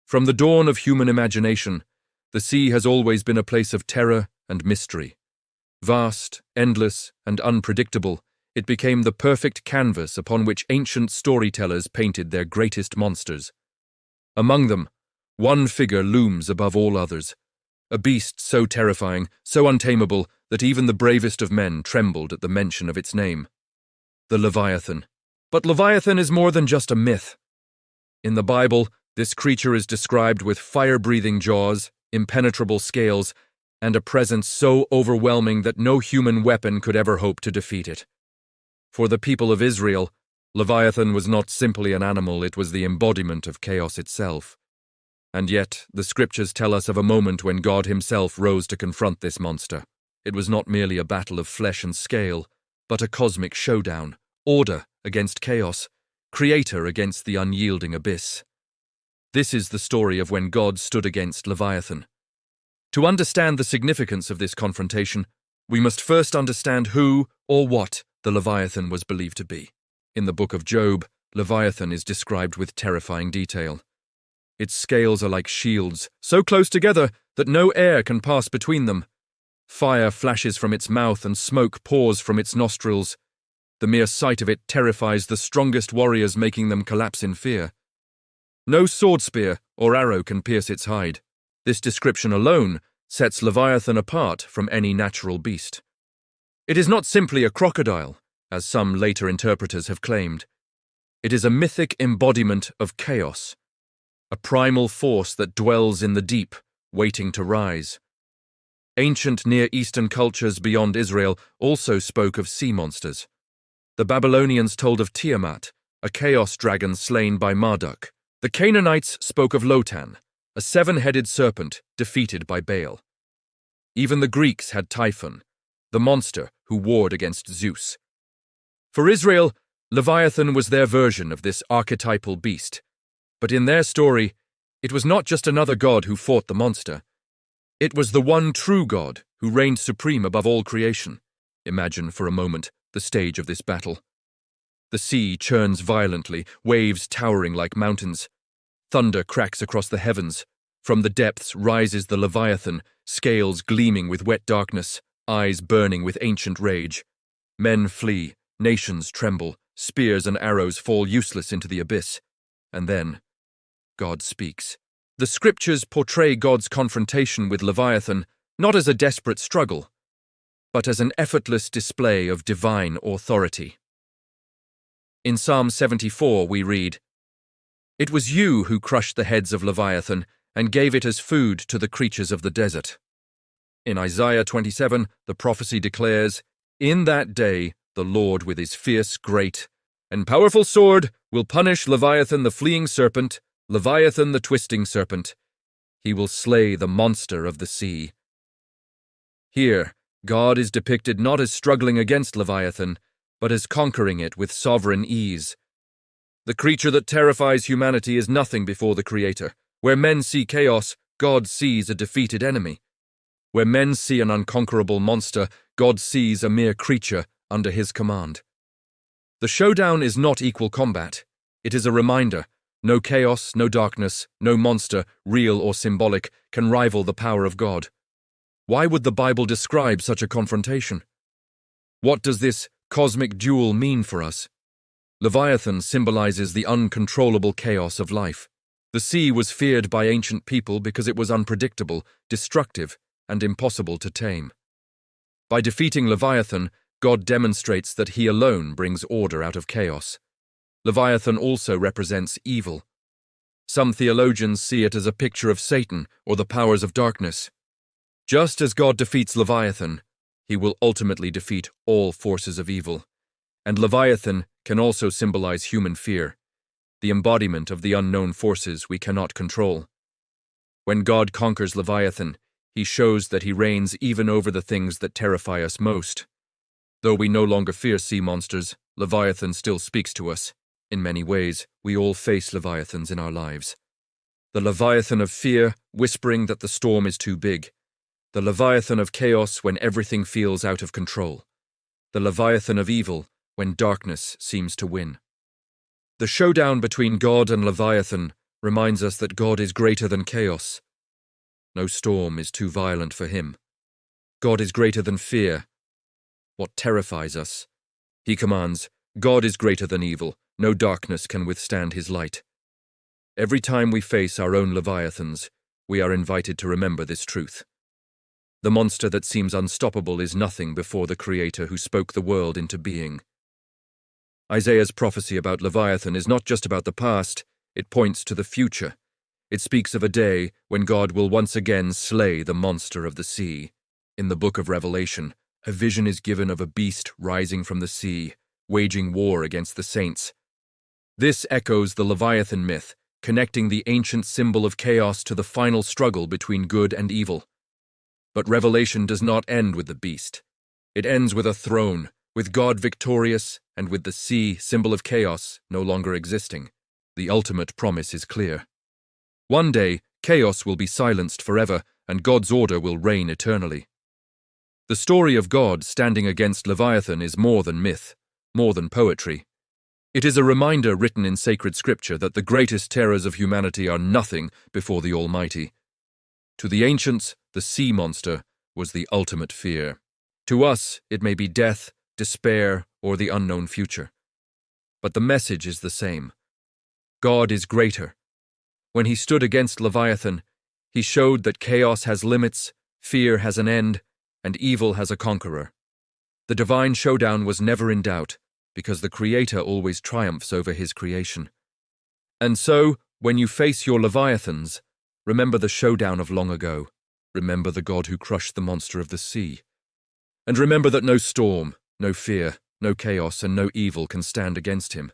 From the dawn of human imagination, the sea has always been a place of terror and mystery. Vast, endless, and unpredictable, it became the perfect canvas upon which ancient storytellers painted their greatest monsters. Among them, one figure looms above all others, a beast so terrifying, so untamable, that even the bravest of men trembled at the mention of its name: the Leviathan. But Leviathan is more than just a myth. In the Bible, this creature is described with fire-breathing jaws, impenetrable scales, and a presence so overwhelming that no human weapon could ever hope to defeat it. For the people of Israel, Leviathan was not simply an animal, it was the embodiment of chaos itself. And yet, the scriptures tell us of a moment when God himself rose to confront this monster. It was not merely a battle of flesh and scale, but a cosmic showdown, order against chaos, creator against the unyielding abyss. This is the story of when God stood against Leviathan. To understand the significance of this confrontation, we must first understand who or what the Leviathan was believed to be. In the book of Job, Leviathan is described with terrifying detail. Its scales are like shields, so close together that no air can pass between them. Fire flashes from its mouth and smoke pours from its nostrils. The mere sight of it terrifies the strongest warriors, making them collapse in fear. No sword spear or arrow can pierce its hide. This description alone sets Leviathan apart from any natural beast. It is not simply a crocodile, as some later interpreters have claimed. It is a mythic embodiment of chaos, a primal force that dwells in the deep, waiting to rise. Ancient Near Eastern cultures beyond Israel also spoke of sea monsters. The Babylonians told of Tiamat, a chaos dragon slain by Marduk. The Canaanites spoke of Lotan, a seven-headed serpent defeated by Baal. Even the Greeks had Typhon, the monster who warred against Zeus. For Israel, Leviathan was their version of this archetypal beast. But in their story, it was not just another god who fought the monster. It was the one true God who reigned supreme above all creation. Imagine for a moment the stage of this battle. The sea churns violently, waves towering like mountains. Thunder cracks across the heavens. From the depths rises the Leviathan, scales gleaming with wet darkness, eyes burning with ancient rage. Men flee, nations tremble, spears and arrows fall useless into the abyss. And then, God speaks. The scriptures portray God's confrontation with Leviathan not as a desperate struggle, but as an effortless display of divine authority. In Psalm 74 we read, "It was you who crushed the heads of Leviathan and gave it as food to the creatures of the desert." In Isaiah 27, the prophecy declares, "In that day the Lord with his fierce, great, and powerful sword will punish Leviathan the fleeing serpent, Leviathan the twisting serpent. He will slay the monster of the sea." Here, God is depicted not as struggling against Leviathan, but as conquering it with sovereign ease. The creature that terrifies humanity is nothing before the Creator. Where men see chaos, God sees a defeated enemy. Where men see an unconquerable monster, God sees a mere creature under his command. The showdown is not equal combat. It is a reminder: no chaos, no darkness, no monster, real or symbolic, can rival the power of God. Why would the Bible describe such a confrontation? What does this cosmic duel mean for us? Leviathan symbolizes the uncontrollable chaos of life. The sea was feared by ancient people because it was unpredictable, destructive, and impossible to tame. By defeating Leviathan, God demonstrates that he alone brings order out of chaos. Leviathan also represents evil. Some theologians see it as a picture of Satan or the powers of darkness. Just as God defeats Leviathan, he will ultimately defeat all forces of evil. And Leviathan can also symbolize human fear, the embodiment of the unknown forces we cannot control. When God conquers Leviathan, he shows that he reigns even over the things that terrify us most. Though we no longer fear sea monsters, Leviathan still speaks to us. In many ways, we all face Leviathans in our lives. The Leviathan of fear, whispering that the storm is too big. The Leviathan of chaos when everything feels out of control. The Leviathan of evil when darkness seems to win. The showdown between God and Leviathan reminds us that God is greater than chaos. No storm is too violent for him. God is greater than fear. What terrifies us? He commands, God is greater than evil. No darkness can withstand his light. Every time we face our own Leviathans, we are invited to remember this truth. The monster that seems unstoppable is nothing before the Creator who spoke the world into being. Isaiah's prophecy about Leviathan is not just about the past, it points to the future. It speaks of a day when God will once again slay the monster of the sea. In the book of Revelation, a vision is given of a beast rising from the sea, waging war against the saints. This echoes the Leviathan myth, connecting the ancient symbol of chaos to the final struggle between good and evil. But Revelation does not end with the beast. It ends with a throne, with God victorious, and with the sea, symbol of chaos, no longer existing. The ultimate promise is clear. One day, chaos will be silenced forever, and God's order will reign eternally. The story of God standing against Leviathan is more than myth, more than poetry. It is a reminder written in sacred scripture that the greatest terrors of humanity are nothing before the Almighty. To the ancients, the sea monster was the ultimate fear. To us, it may be death, despair, or the unknown future. But the message is the same. God is greater. When he stood against Leviathan, he showed that chaos has limits, fear has an end, and evil has a conqueror. The divine showdown was never in doubt, because the Creator always triumphs over his creation. And so, when you face your Leviathans, remember the showdown of long ago. Remember the God who crushed the monster of the sea. And remember that no storm, no fear, no chaos, and no evil can stand against him.